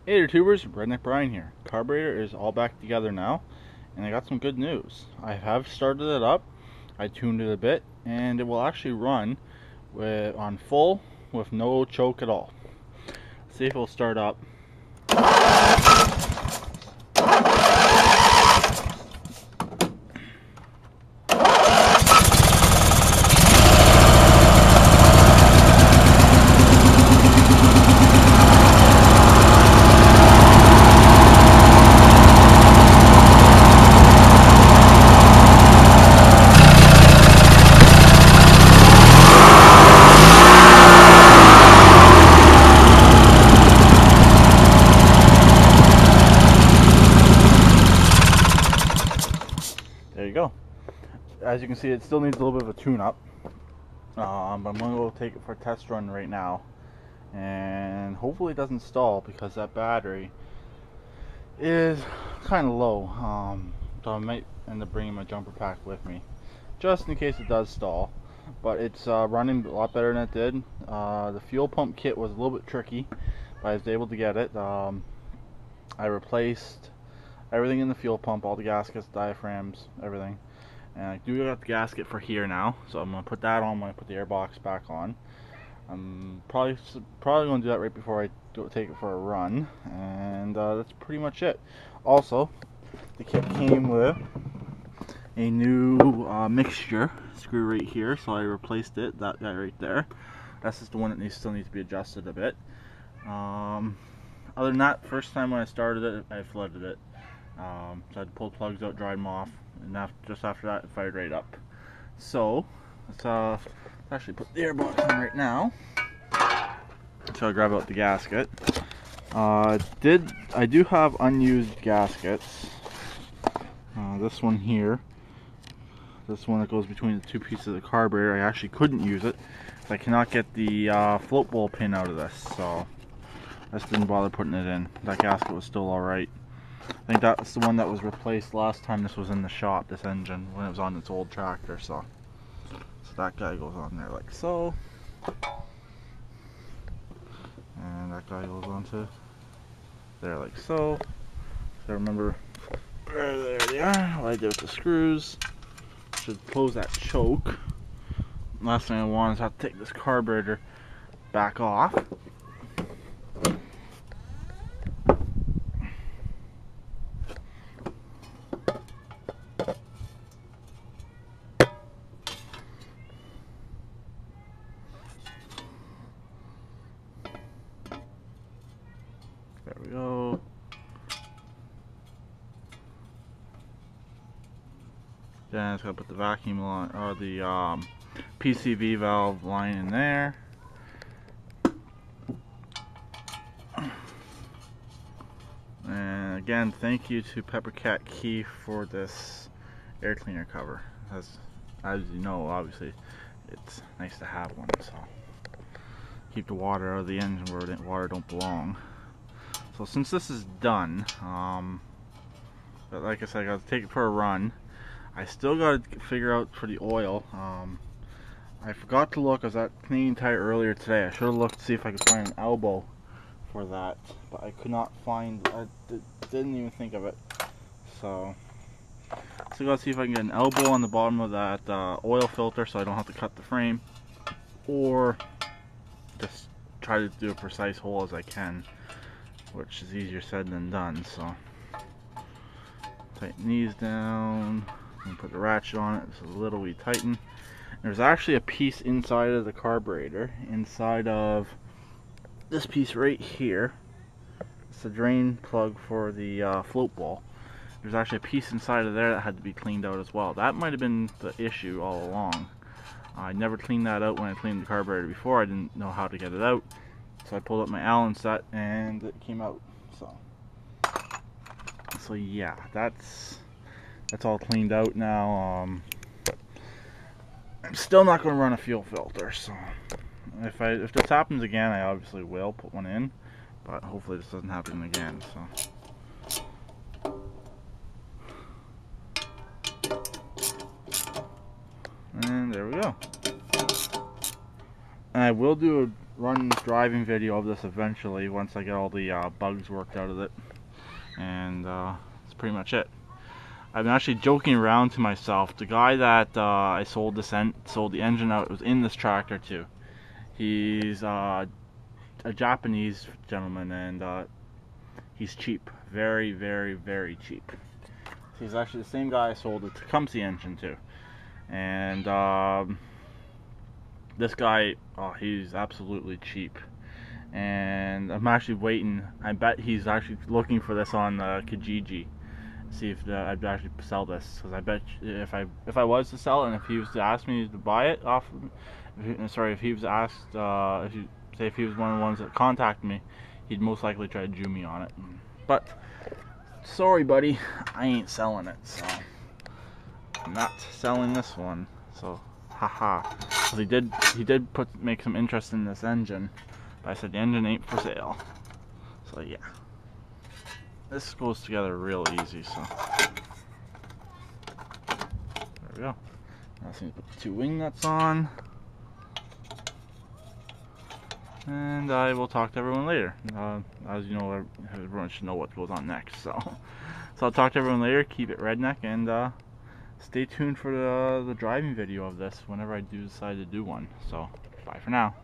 Hey there tubers, Redneck Brian here. Carburetor is all back together now, and I got some good news. I have started it up, I tuned it a bit, and it will actually run on full with no choke at all. Let's see if it'll start up. There you go. As you can see, it still needs a little bit of a tune-up. But I'm going to go take it for a test run right now. And hopefully it doesn't stall because that battery is kind of low. So I might end up bringing my jumper pack with me, just in case it does stall. But it's running a lot better than it did. The fuel pump kit was a little bit tricky, but I was able to get it. I replaced everything in the fuel pump, all the gaskets, diaphragms, everything. And I do got the gasket for here now, so I'm going to put that on when I put the airbox back on. I'm probably going to do that right before I go take it for a run, and that's pretty much it. Also, the kit came with a new mixture screw right here, so I replaced it, that guy right there. That's just the one that still needs to be adjusted a bit. Other than that, first time when I started it, I flooded it. So I had to pull the plugs out, dry them off, and just after that it fired right up. So let's actually put the airbox in right now. So I'll grab out the gasket. I do have unused gaskets. This one here, this one that goes between the two pieces of the carburetor, I actually couldn't use it. I cannot get the float bowl pin out of this, so I just didn't bother putting it in. That gasket was still alright. I think that's the one that was replaced last time this was in the shop, this engine, when it was on its old tractor. So that guy goes on there like so. And that guy goes on to there like so. So remember, there they are. What I did with the screws. Should close that choke. Last thing I want is have to take this carburetor back off. There we go. Then I just gotta put the vacuum line, or the PCV valve line in there. And again, thank you to Peppercat Key for this air cleaner cover. As you know, obviously, it's nice to have one. So keep the water out of the engine where the water don't belong. So since this is done, but like I said, I gotta take it for a run. I still gotta figure out for the oil. I forgot to look. I was at Canadian Tire earlier today. I should have looked to see if I could find an elbow for that, but I could not find. I didn't even think of it. So gotta see if I can get an elbow on the bottom of that oil filter, so I don't have to cut the frame, or just try to do a precise hole as I can, which is easier said than done. So tighten these down and put the ratchet on it. This is a little wee tighten. There's actually a piece inside of the carburetor, inside of this piece right here. It's the drain plug for the float bowl. There's actually a piece inside of there that had to be cleaned out as well. That might have been the issue all along. I never cleaned that out when I cleaned the carburetor before. I didn't know how to get it out. So I pulled up my Allen set and it came out. So yeah, that's all cleaned out now. I'm still not going to run a fuel filter, so if this happens again, I obviously will put one in, but hopefully this doesn't happen again. So and there we go. And I will do a run driving video of this eventually once I get all the bugs worked out of it. And that's pretty much it. I've been actually joking around to myself. The guy that I sold the engine out was in this tractor too. He's a Japanese gentleman, and he's cheap, very, very, very cheap. He's actually the same guy I sold the Tecumseh engine to, and this guy, oh, he's absolutely cheap. And I'm actually waiting. I bet he's actually looking for this on Kijiji. See if I'd actually sell this, because I bet if I was to sell it, and if he was to ask me to buy it off, if he was asked, if he was one of the ones that contacted me, he'd most likely try to Jew me on it. But sorry, buddy, I ain't selling it. So I'm not selling this one. So haha. He did make some interest in this engine, but I said the engine ain't for sale. So yeah. This goes together real easy, so there we go. Now I just need to put the 2 wing nuts on, and I will talk to everyone later. As you know, everyone should know what goes on next. So I'll talk to everyone later. Keep it redneck, and stay tuned for the driving video of this whenever I do decide to do one. So bye for now.